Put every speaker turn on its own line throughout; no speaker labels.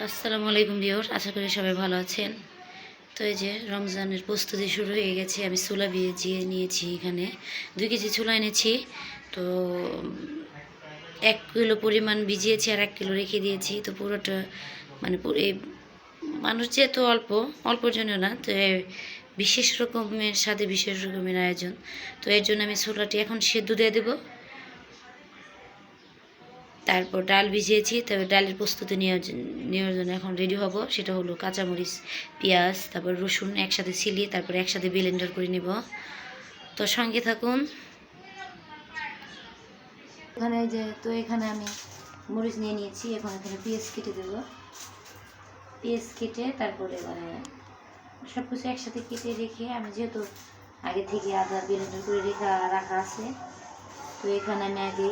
আসসালামু আলাইকুম ভিউয়ার, আশা করি সবাই ভালো আছেন। তো এই যে রমজানের প্রস্তুতি শুরু হয়ে গেছে। আমি ছোলা ভিজিয়ে নিয়েছি, এখানে 2 কেজি ছোলা এনেছি। তো 1 কিলো পরিমাণ ভিজিয়েছি আর 1 কিলো রেখে দিয়েছি। তো পুরোটা মানে এই মানুষ যেহেতু অল্প অল্পর জন্য না, তো বিশেষ রকমের স্বাদে বিশেষ রকমের আয়োজন। তো এর জন্য আমি ছোলাটি এখন সেদ্ধ দিয়ে দেবো। তারপর ডাল ভিজিয়েছি, তবে ডালের প্রস্তুতি নেওয়ার জন্য এখন রেডি হব। সেটা হলো কাঁচামরিচ, পেঁয়াজ, তারপর রসুন একসাথে ছিলিয়ে তারপর একসাথে ব্লেন্ডার করে নিব। তো সঙ্গে থাকুন। এখানে আমি মরিচ নিয়ে নিয়েছি। এখন এখানে পেঁয়াজ কেটে দেব। পেঁয়াজ কেটে তারপরে সব কিছু একসাথে কেটে রেখে, আমি যেহেতু আগে থেকে আদা ব্লেন্ডার করে রাখা আছে, তো এখানে আমি আগে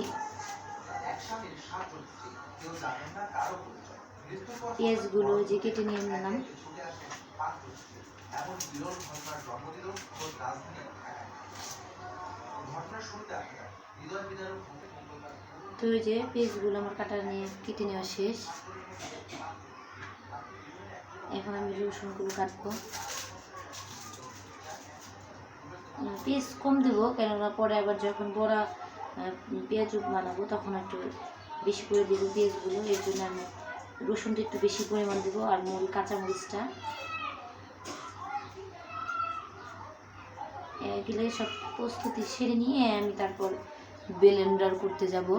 পেঁয়াজগুলো যে কেটে নিয়ে নিলাম। তো ওই যে পেঁয়াজগুলো আমার কেটে নেওয়া শেষ। এখন আমি রসুনগুলো কাটবো। পেঁয়াজ কম দেবো, কেননা পরে আবার যখন বড়া পেঁয়াজ বানাবো তখন একটু বেশি করে দেবো পেঁয়াজগুলো। এর জন্য আমি রসুনটা একটু বেশি পরিমাণ দেবো, আর কাঁচামরিচটা এগুলো সব প্রস্তুতি সেরে নিয়ে আমি তারপর ব্লেন্ডার করতে যাব।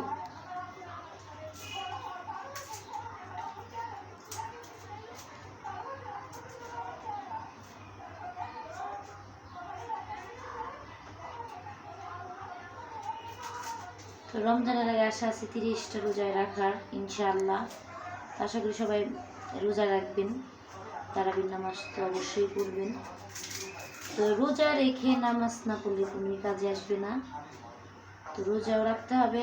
তো রমজানের আগে আশা আছে 30টা রোজায় রাখার, ইনশাআল্লাহ। আশা করি সবাই রোজা রাখবেন। তারাবির নামাজ তো অবশ্যই পড়বেন। তো রোজা রেখে নামাজ না পড়লে কোনো কাজে আসবে না। তো রোজাও রাখতে হবে,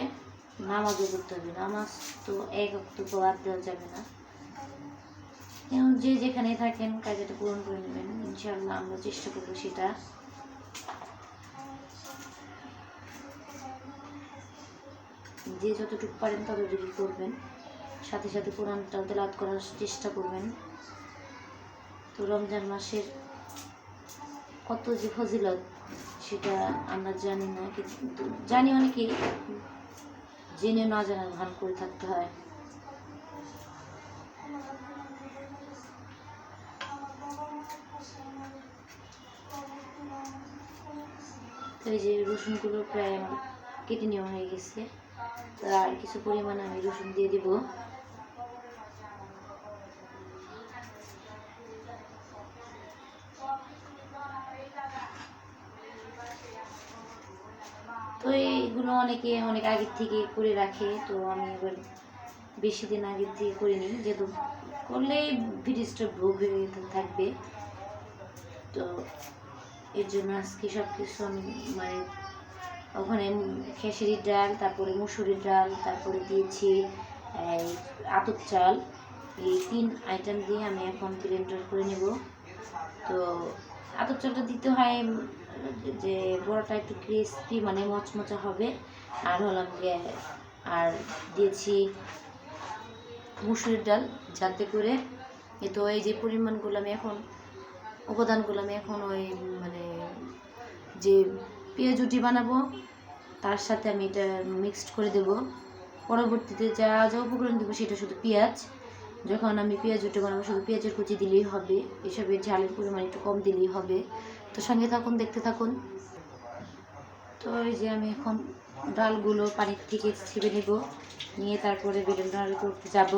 নামাজও পড়তে হবে। নামাজ তো এক ওয়াক্ত বাদ দেওয়া যাবে না। যে যেখানে থাকেন কাজটা পূরণ করে নেবেন, ইনশাআল্লাহ। আমরা চেষ্টা করবো সেটা। যে যতটুকু পারেন ততটুকু করবেন, সাথে সাথে কোরআনটাও তেলাওয়াত করার চেষ্টা করবেন। তো রমজান মাসের কত যে ফজিলত সেটা আমরা জানি না, কিন্তু জানি অনেকেই, জেনে না জানার ভান করে থাকতে হয়। তো এই যে রসুনগুলো প্রায় আমার কেটে নেওয়া হয়ে গেছে। তো আর কিছু পরিমাণে আমি রসুন দিয়ে দিব। তো এইগুলো অনেকে অনেক আগের থেকে করে রাখে, তো আমি এবার বেশি দিন আগের থেকে করিনি, যেহেতু করলেই ফ্রিজটা ভোগ হয়ে থাকবে। তো এর জন্য আজকে সব কিছু আমি ওখানে খেসারির ডাল, তারপরে মুসুরির ডাল, তারপরে দিয়েছি আতপ চাল। এই 3 আইটেম দিয়ে আমি এখন ব্লেন্ডার করে নেব। তো আতপ চালটা দিতে হয় যে বড়াটা একটু ক্রিস্পি, মচমচা হবে। আর আর দিয়েছি মুসুরির ডাল, যাতে করে তো এই যে পরিমাণগুলো আমি এখন উপাদানগুলো আমি এখন ওই যে পেঁয়াজুটি বানাবো তার সাথে আমি এটা মিক্সড করে দেব। পরবর্তীতে যা যা উপকরণ দেবো সেটা শুধু পেঁয়াজ। যখন আমি পেঁয়াজুটি বানাবো শুধু পেঁয়াজের কুচি দিলেই হবে, এসবের ঝালের পরিমাণ একটু কম দিলেই হবে। তো সঙ্গে থাকুন, দেখতে থাকুন। তো এই যে আমি এখন ডালগুলো পানির থেকে ছেড়ে নেব, নিয়ে তারপরে ব্লেন্ডার করতে যাব।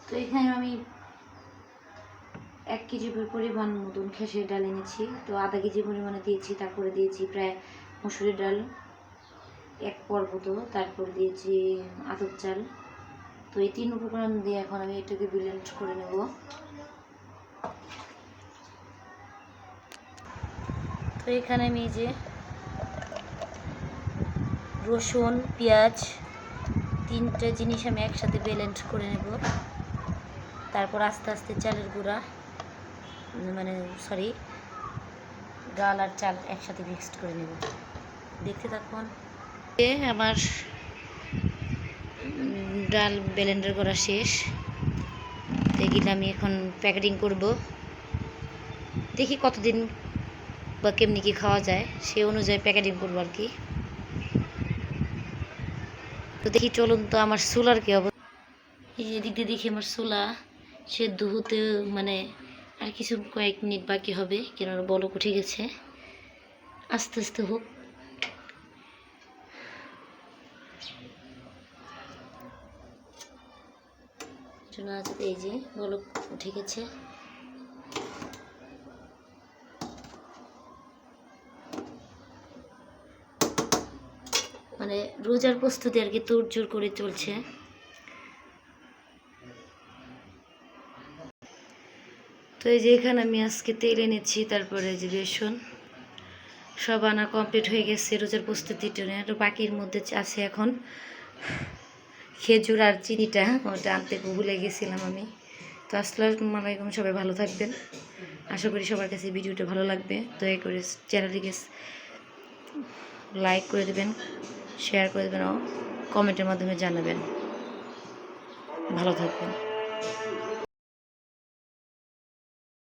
তো এখানে আমি 1 কেজি পরিমাণ মতন খেসারির ডাল এনেছি। তো আধা কেজি পরিমাণে দিয়েছি, তারপরে দিয়েছি প্রায় মুসুরির ডাল 1 পর্বত, তারপর দিয়েছি আতপ চাল। তো এই 3 উপকরণ দিয়ে এখন আমি এটাকে ব্লেন্ড করে নেব। তো এখানে আমি যে রসুন, পেঁয়াজ 3টে জিনিস আমি একসাথে ব্লেন্ড করে নেব। তারপর আস্তে আস্তে চালের গুঁড়া মানে সরি ডাল আর চাল একসাথে মিক্সড করে নেব। দেখতে থাকুন। আমার ডাল ব্লেন্ডার করা শেষ। এগুলো আমি এখন প্যাকেটিং করব। দেখি কতদিন বা কেমনি কি খাওয়া যায় সেই অনুযায়ী প্যাকেটিং করবো আর কি। তো দেখি চলুন তো আমার চুলার কি অবস্থা। এই যে এদিক দিয়ে দেখি আমার চুলা সেদ্ধ হতে মানে আর কিছু কয়েক মিনিট বাকি হবে, কেন বলক উঠে গেছে। আস্তে আস্তে হোক। এই যে বলক উঠে গেছে। মানে রোজার প্রস্তুতি আর কি তোড়জোড় করে চলছে। তো এই যে এখানে আমি আজকে তেল এনেছি, তারপরে যে বেসন সব আনা কমপ্লিট হয়ে গেছে রোজার প্রস্তুতির জন্য। আর বাকির মধ্যে আছে এখন খেজুর আর চিনিটা, ওটা আনতে ভুলে গেছিলাম আমি। তো আসসালামু আলাইকুম, সবাই ভালো থাকবেন। আশা করি সবার কাছে ভিডিওটা ভালো লাগবে। দয়া করে চ্যানেলটিকে লাইক করে দেবেন, শেয়ার করে দেবেন ও কমেন্টের মাধ্যমে জানাবেন। ভালো থাকবেন।